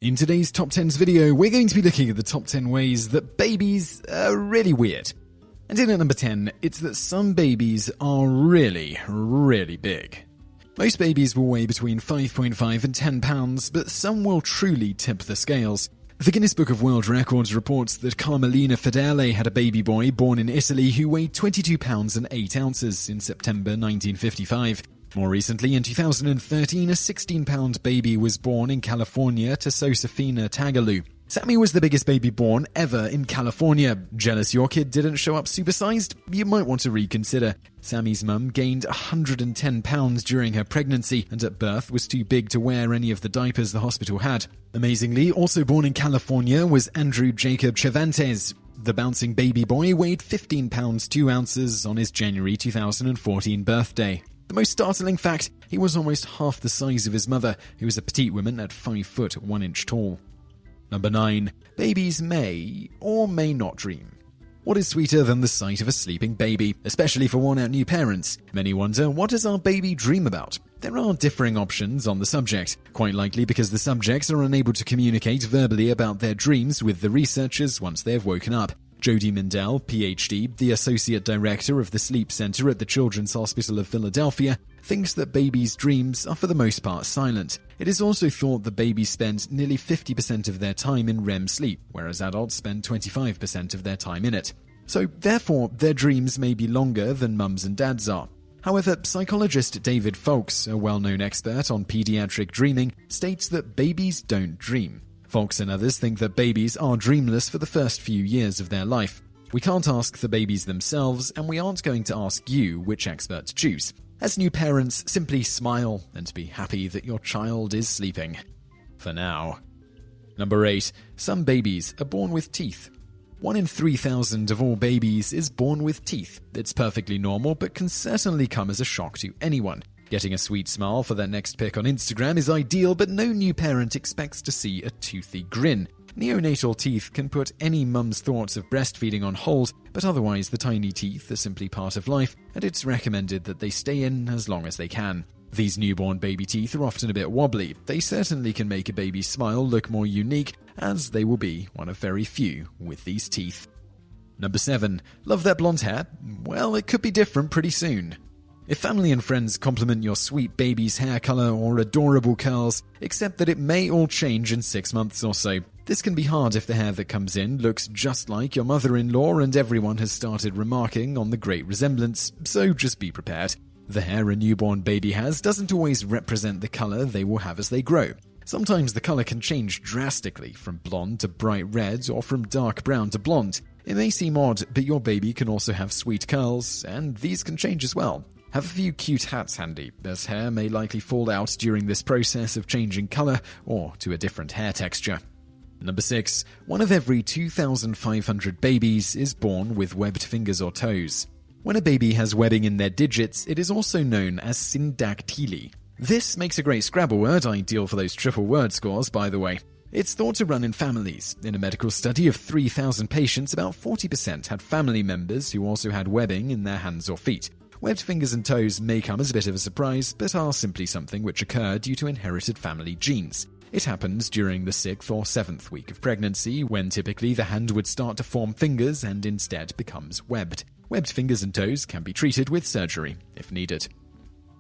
In today's Top 10s video, we're going to be looking at the top 10 ways that babies are really weird. And in at number 10, it's that some babies are really, really big. Most babies will weigh between 5.5 and 10 pounds, but some will truly tip the scales. The Guinness Book of World Records reports that Carmelina Fedele had a baby boy born in Italy who weighed 22 pounds and 8 ounces in September 1955. More recently, in 2013, a 16-pound baby was born in California to Josefina Tagalu. Sammy was the biggest baby born ever in California. Jealous your kid didn't show up supersized? You might want to reconsider. Sammy's mum gained 110 pounds during her pregnancy and at birth was too big to wear any of the diapers the hospital had. Amazingly, also born in California was Andrew Jacob Cervantes. The bouncing baby boy weighed 15 pounds 2 ounces on his January 2014 birthday. The most startling fact, he was almost half the size of his mother, who was a petite woman at 5 foot 1 inch tall. Number 9. Babies may or may not dream. What is sweeter than the sight of a sleeping baby, especially for worn-out new parents? Many wonder, what does our baby dream about? There are differing options on the subject, quite likely because the subjects are unable to communicate verbally about their dreams with the researchers once they have woken up. Jody Mindell, PhD, the Associate Director of the Sleep Center at the Children's Hospital of Philadelphia, thinks that babies' dreams are for the most part silent. It is also thought that babies spend nearly 50% of their time in REM sleep, whereas adults spend 25% of their time in it. So, therefore, their dreams may be longer than mums and dads are. However, psychologist David Foulkes, a well-known expert on pediatric dreaming, states that babies don't dream. Foulkes and others think that babies are dreamless for the first few years of their life. We can't ask the babies themselves, and we aren't going to ask you which expert to choose. As new parents, simply smile and be happy that your child is sleeping. For now. Number 8. Some babies are born with teeth. 1 in 3,000 of all babies is born with teeth. It's perfectly normal, but can certainly come as a shock to anyone. Getting a sweet smile for their next pic on Instagram is ideal, but no new parent expects to see a toothy grin. Neonatal teeth can put any mum's thoughts of breastfeeding on hold, but otherwise the tiny teeth are simply part of life, and it's recommended that they stay in as long as they can. These newborn baby teeth are often a bit wobbly. They certainly can make a baby's smile look more unique, as they will be one of very few with these teeth. Number 7. Love their blonde hair? Well, it could be different pretty soon. If family and friends compliment your sweet baby's hair color or adorable curls, accept that it may all change in 6 months or so. This can be hard if the hair that comes in looks just like your mother-in-law and everyone has started remarking on the great resemblance, so just be prepared. The hair a newborn baby has doesn't always represent the color they will have as they grow. Sometimes the color can change drastically from blonde to bright red or from dark brown to blonde. It may seem odd, but your baby can also have sweet curls, and these can change as well. Have a few cute hats handy, as hair may likely fall out during this process of changing color or to a different hair texture. Number 6. 1 of every 2,500 babies is born with webbed fingers or toes. When a baby has webbing in their digits, it is also known as syndactyly. This makes a great Scrabble word, ideal for those triple word scores, by the way. It's thought to run in families. In a medical study of 3,000 patients, about 40% had family members who also had webbing in their hands or feet. Webbed fingers and toes may come as a bit of a surprise, but are simply something which occur due to inherited family genes. It happens during the 6th or 7th week of pregnancy, when typically the hand would start to form fingers and instead becomes webbed. Webbed fingers and toes can be treated with surgery, if needed.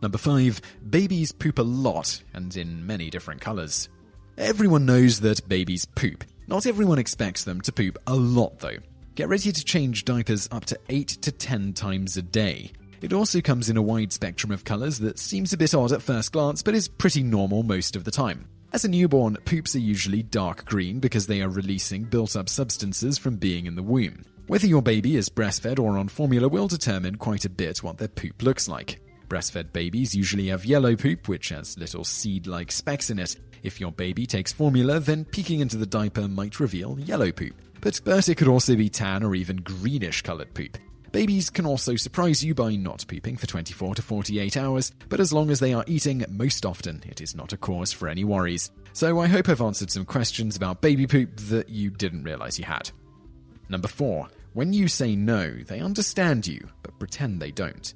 Number 5. Babies poop a lot, and in many different colors. Everyone knows that babies poop. Not everyone expects them to poop a lot, though. Get ready to change diapers up to 8 to 10 times a day. It also comes in a wide spectrum of colors that seems a bit odd at first glance, but is pretty normal most of the time. As a newborn, poops are usually dark green because they are releasing built-up substances from being in the womb. Whether your baby is breastfed or on formula will determine quite a bit what their poop looks like. Breastfed babies usually have yellow poop, which has little seed-like specks in it. If your baby takes formula, then peeking into the diaper might reveal yellow poop. But it could also be tan or even greenish-colored poop. Babies can also surprise you by not pooping for 24 to 48 hours, but as long as they are eating, most often it is not a cause for any worries. So I hope I've answered some questions about baby poop that you didn't realize you had. Number 4. When you say no, they understand you, but pretend they don't.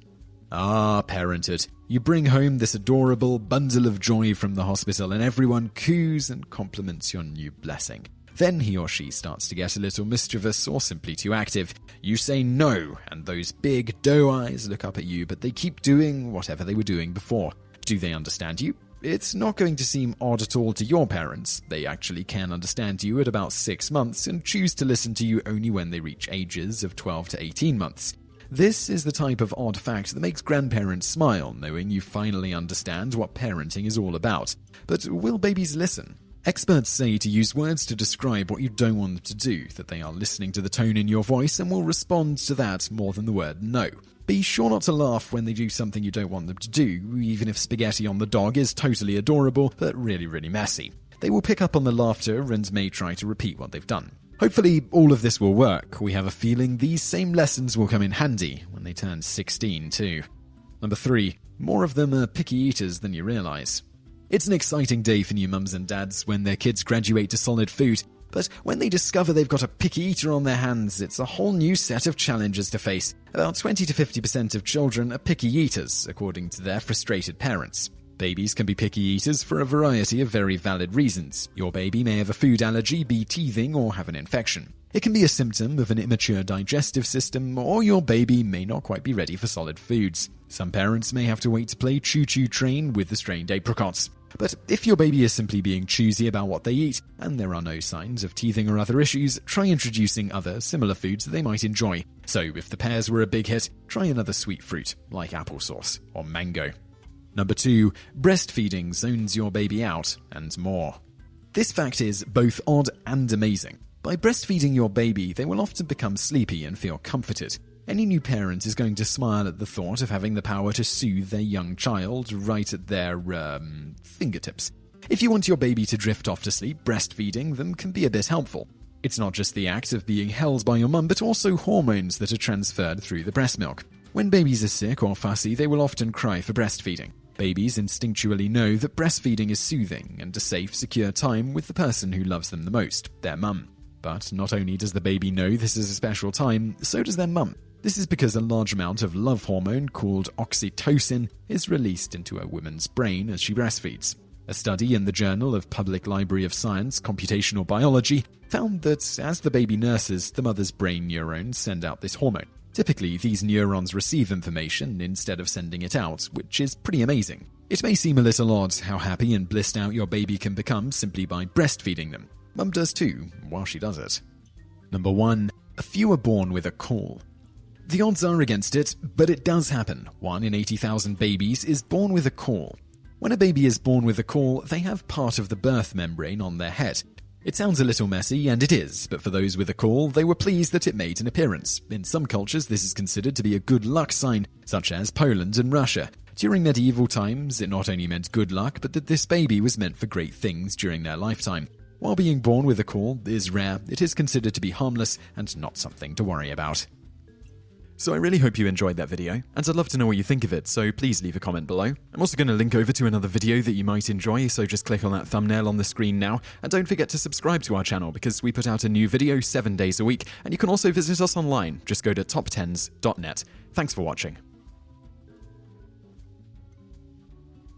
Ah, parenthood. You bring home this adorable bundle of joy from the hospital and everyone coos and compliments your new blessing. Then he or she starts to get a little mischievous or simply too active. You say no, and those big doe eyes look up at you, but they keep doing whatever they were doing before. Do they understand you? It's not going to seem odd at all to your parents. They actually can understand you at about 6 months and choose to listen to you only when they reach ages of 12 to 18 months. This is the type of odd fact that makes grandparents smile, knowing you finally understand what parenting is all about. But will babies listen? Experts say to use words to describe what you don't want them to do, that they are listening to the tone in your voice and will respond to that more than the word no. Be sure not to laugh when they do something you don't want them to do, even if spaghetti on the dog is totally adorable, but really messy. They will pick up on the laughter and may try to repeat what they've done. Hopefully, all of this will work. We have a feeling these same lessons will come in handy when they turn 16 too. Number 3. More of them are picky eaters than you realize. It's an exciting day for new mums and dads when their kids graduate to solid food, but when they discover they've got a picky eater on their hands, it's a whole new set of challenges to face. About 20 to 50% of children are picky eaters, according to their frustrated parents. Babies can be picky eaters for a variety of very valid reasons. Your baby may have a food allergy, be teething, or have an infection. It can be a symptom of an immature digestive system, or your baby may not quite be ready for solid foods. Some parents may have to wait to play choo-choo train with the strained apricots. But if your baby is simply being choosy about what they eat, and there are no signs of teething or other issues, try introducing other similar foods that they might enjoy. So if the pears were a big hit, try another sweet fruit, like applesauce or mango. Number 2, breastfeeding zones your baby out, and more. This fact is both odd and amazing. By breastfeeding your baby, they will often become sleepy and feel comforted. Any new parent is going to smile at the thought of having the power to soothe their young child right at their, fingertips. If you want your baby to drift off to sleep, breastfeeding them can be a bit helpful. It's not just the act of being held by your mum, but also hormones that are transferred through the breast milk. When babies are sick or fussy, they will often cry for breastfeeding. Babies instinctually know that breastfeeding is soothing and a safe, secure time with the person who loves them the most, their mum. But not only does the baby know this is a special time, so does their mum. This is because a large amount of love hormone called oxytocin is released into a woman's brain as she breastfeeds. A study in the Journal of Public Library of Science Computational Biology found that as the baby nurses, the mother's brain neurons send out this hormone. Typically, these neurons receive information instead of sending it out, which is pretty amazing. It may seem a little odd how happy and blissed out your baby can become simply by breastfeeding them. Mum does too, while she does it. Number 1. A few are born with a caul. The odds are against it, but it does happen. 1 in 80,000 babies is born with a caul. When a baby is born with a caul, they have part of the birth membrane on their head. It sounds a little messy, and it is, but for those with a caul, they were pleased that it made an appearance. In some cultures, this is considered to be a good luck sign, such as Poland and Russia. During medieval times, it not only meant good luck, but that this baby was meant for great things during their lifetime. While being born with a caul is rare, it is considered to be harmless and not something to worry about. So I really hope you enjoyed that video, and I'd love to know what you think of it, so please leave a comment below. I'm also going to link over to another video that you might enjoy, so just click on that thumbnail on the screen now, and don't forget to subscribe to our channel because we put out a new video 7 days a week, and you can also visit us online. Just go to TopTenz.net. Thanks for watching.